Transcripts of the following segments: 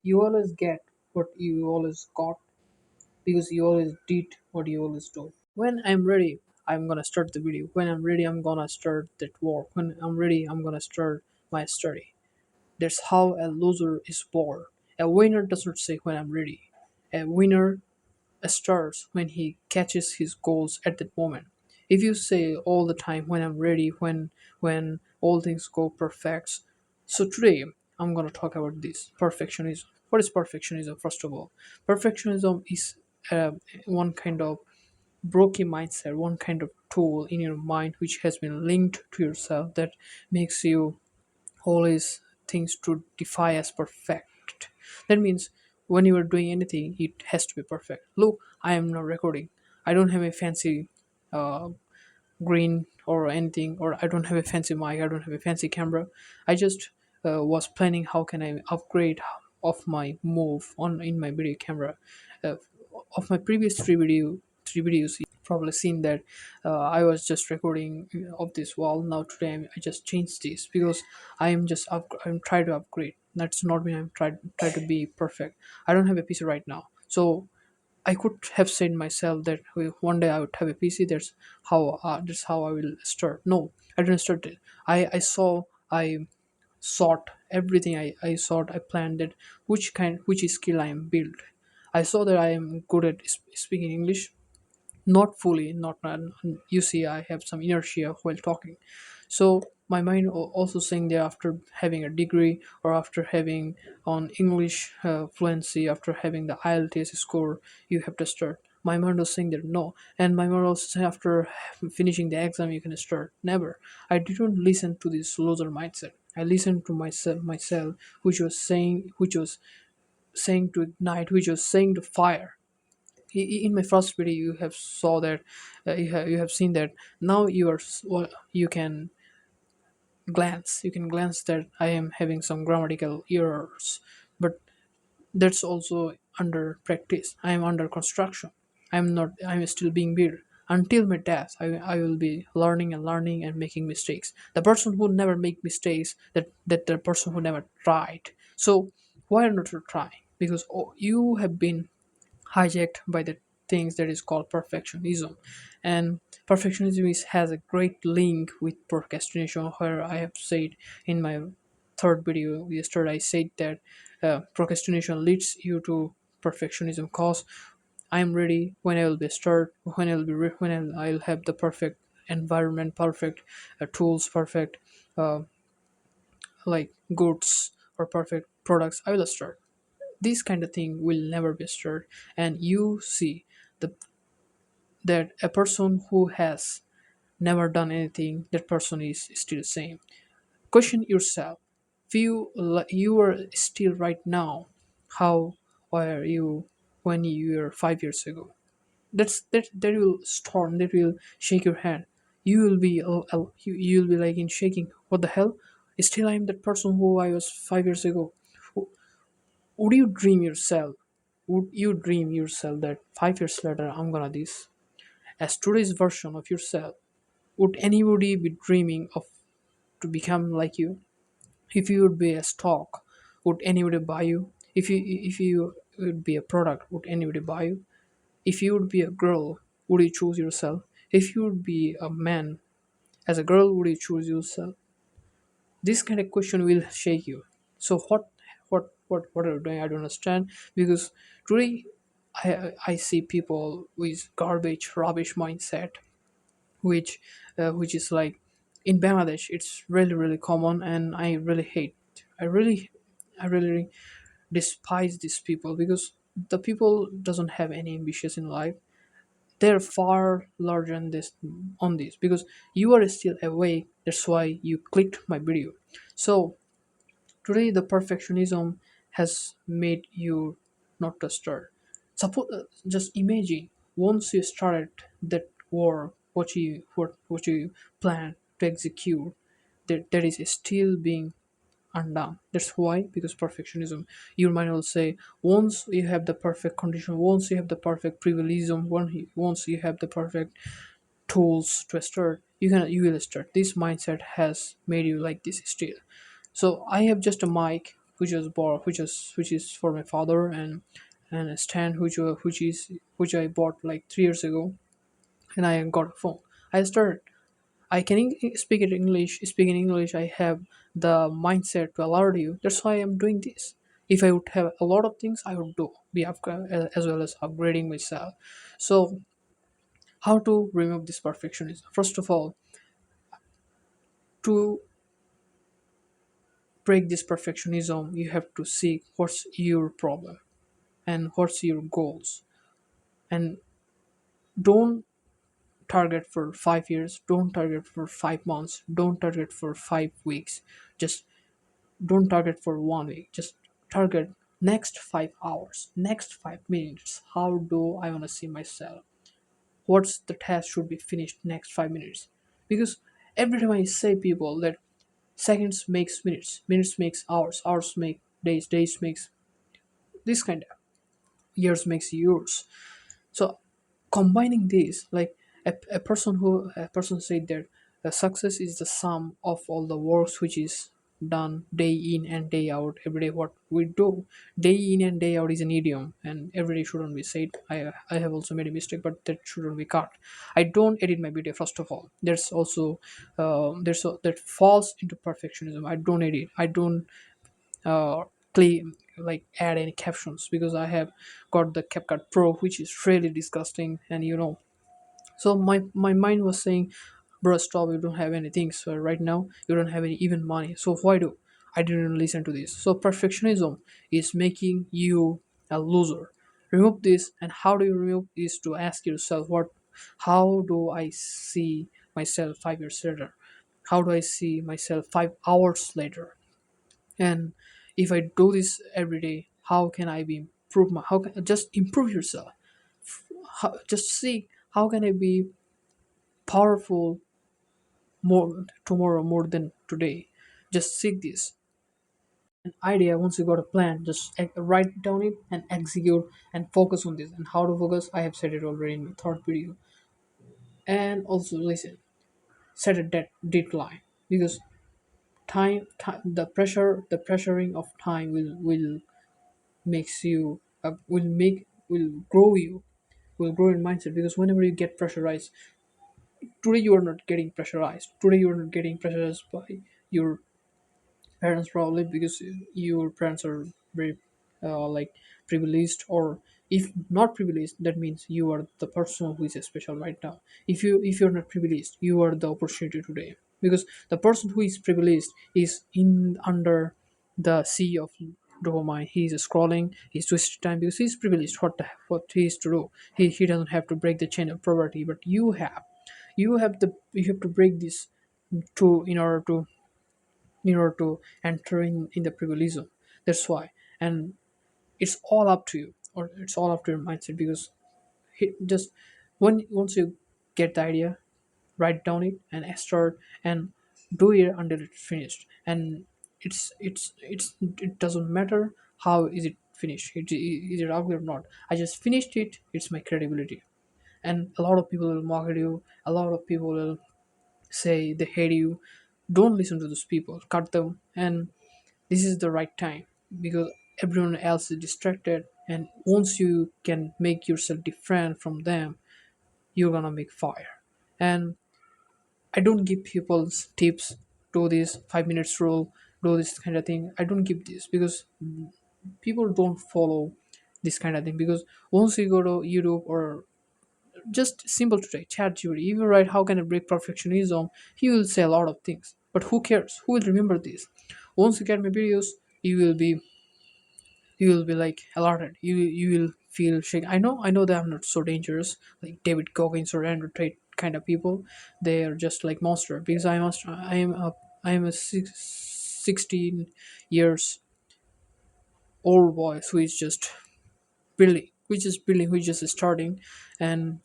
You always get what you always got because you always did what you always do. When I'm ready, I'm gonna start the video. When I'm ready, I'm gonna start that work. When I'm ready, I'm gonna start my study. That's how a loser is born. A winner doesn't say when I'm ready. A winner starts when he catches his goals at that moment. If you say all the time when I'm ready, when all things go perfect. So today I'm gonna talk about this perfectionism. What is perfectionism? First of all, perfectionism is uh, one kind of broken mindset, one kind of tool in your mind which has been linked to yourself that makes you always things to defy as perfect. That means when you are doing anything, it has to be perfect. Look, I am now recording. I don't have a fancy uh, green or anything, or I don't have a fancy mic. I don't have a fancy camera. I just was planning how can I upgrade of my move on in my video camera. Uh, of my previous three videos, you probably seen that I was just recording of this wall. Now today I just changed this because I'm trying to upgrade. That's not mean I'm try to be perfect. I don't have a PC right now, so I could have said myself that one day I would have a PC. That's how I will start. No, I didn't start it. I sought everything. I sought. I planned it. Which skill I am built. I saw that I am good at speaking English, not fully, not you see I have some inertia while talking. So my mind also saying that after having a degree or after having on English fluency, after having the IELTS score, you have to start. My mind was saying that no, and my mind also saying after finishing the exam you can start. Never. I didn't listen to this loser mindset. I listened to myself, which was saying to ignite, which was saying to fire. In my first video you have saw that you have seen that now well, you can glance that I am having some grammatical errors, but that's also under practice. I am under construction. I'm still being built. Until my death, I will be learning and learning and making mistakes. The person who never make mistakes, that the person who never tried. So why not to try? Because you have been hijacked by the things that is called perfectionism, and perfectionism has a great link with procrastination, where I have said in my third video yesterday, I said that procrastination leads you to perfectionism cause I am ready when I will be start, when I will be when I'll have the perfect environment, perfect tools, perfect uh, like goods or perfect products, I will start. This kind of thing will never be stirred, and you see the that a person who has never done anything, that person is still the same. Question yourself, you are still right now, how were you when you were 5 years ago? That will storm, that will shake your hand. You will be you'll be like in shaking, what the hell, still I'm that person who I was 5 years ago. Would you dream yourself? Would you dream yourself that 5 years later I'm gonna this? As today's version of yourself, would anybody be dreaming of to become like you? If you would be a stock, would anybody buy you? If you would be a product, would anybody buy you? If you would be a girl, would you choose yourself? If you would be a man, as a girl, would you choose yourself? This kind of question will shake you. So what are you doing? I don't understand, because today I see people with garbage rubbish mindset, which is like in Bangladesh it's really common, and I really hate. I really despise these people, because the people doesn't have any ambitions in life. They're far larger than this on this, because you are still awake, that's why you clicked my video. So today, the perfectionism has made you not to start. Suppose, just imagine once you started that work, what you plan to execute, that is still being undone. That's why, because perfectionism. Your mind will say, once you have the perfect condition, once you have the perfect privilegism, once you have the perfect tools to start, you will start. This mindset has made you like this still. So I have just a mic, which is for my father, and a stand which I bought like 3 years ago, and I got a phone. I started. I can speak in English. I have the mindset to alert you. That's why I'm doing this. If I would have a lot of things, I would do as well as upgrading myself. So, how to remove this perfectionism? First of all, to break this perfectionism, you have to see what's your problem and what's your goals, and don't target for 5 years, don't target for 5 months, don't target for 5 weeks, just don't target for 1 week, just target next 5 hours, next 5 minutes. How do I want to see myself? What's the task should be finished next 5 minutes? Because every time I say people that seconds makes minutes, minutes makes hours, hours make days, days makes this kind of, years makes years. So combining these, like a person said that the success is the sum of all the works which is done day in and day out every day. What we do day in and day out is an idiom, and every day shouldn't be said. I have also made a mistake, but that shouldn't be cut. I don't edit my video. First of all, there's also that falls into perfectionism. I don't edit. I don't claim like add any captions, because I have got the CapCut Pro, which is really disgusting, and so my mind was saying, bro, stop, you don't have anything, so right now you don't have any even money, so why do I didn't listen to this. So perfectionism is making you a loser. Remove this. And how do you remove is to ask yourself, what how do I see myself 5 years later? How do I see myself 5 hours later? And if I do this every day, how can I be improve my how can just improve yourself? Just see how can I be powerful more tomorrow more than today. Just seek this an idea. Once you got a plan, just write down it and execute and focus on this. And how to focus, I have said it already in my third video. And also listen, set a deadline, because time, the pressuring of time will makes you will grow you, will grow your mindset. Because whenever you get pressurized, today you are not getting pressurized, today you are not getting pressurized by your parents, probably because your parents are very like privileged, or if not privileged, that means you are the person who is special right now. If you're not privileged, you are the opportunity today. Because the person who is privileged is in under the sea of dopamine. He's scrolling, he's wasting time because he's privileged. What he is to do, he doesn't have to break the chain of poverty, but you have to break this to in order to enter in the privilegism. That's why. And it's all up to you, or it's all up to your mindset. Because just once you get the idea, write down it and start and do it until it's finished. And it doesn't matter how is it finished, is it ugly or not. I just finished it, it's my credibility. And a lot of people will mock at you, a lot of people will say they hate you. Don't listen to those people, cut them. And this is the right time, because everyone else is distracted. And once you can make yourself different from them, you're gonna make fire. And I don't give people tips, do this 5 minutes rule, do this kind of thing. I don't give this because people don't follow this kind of thing. Because once you go to YouTube, or just simple today, chat GPT, if you write how can I break perfectionism, he will say a lot of things. But who cares? Who will remember this? Once you get my videos, you will be you will be like alerted. You will feel shake. I know they are not so dangerous like David Goggins or Andrew Tate kind of people. They are just like monster. Because I am a 16 years old boy who is just building, who is just starting. And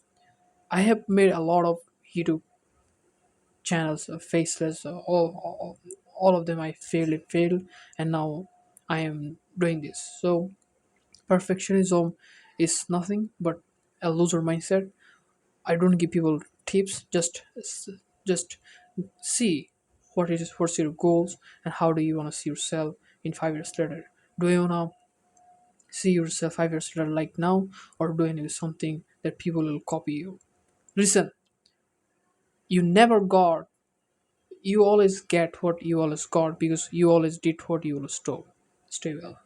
I have made a lot of YouTube channels, faceless, all of them I failed, and now I am doing this. So perfectionism is nothing but a loser mindset. I don't give people tips. Just see what's your goals, and how do you want to see yourself in 5 years later. Do you wanna see yourself 5 years later like now, or do you need something that people will copy you? Listen, you never got, you always get what you always got because you always did what you always told. Stay well.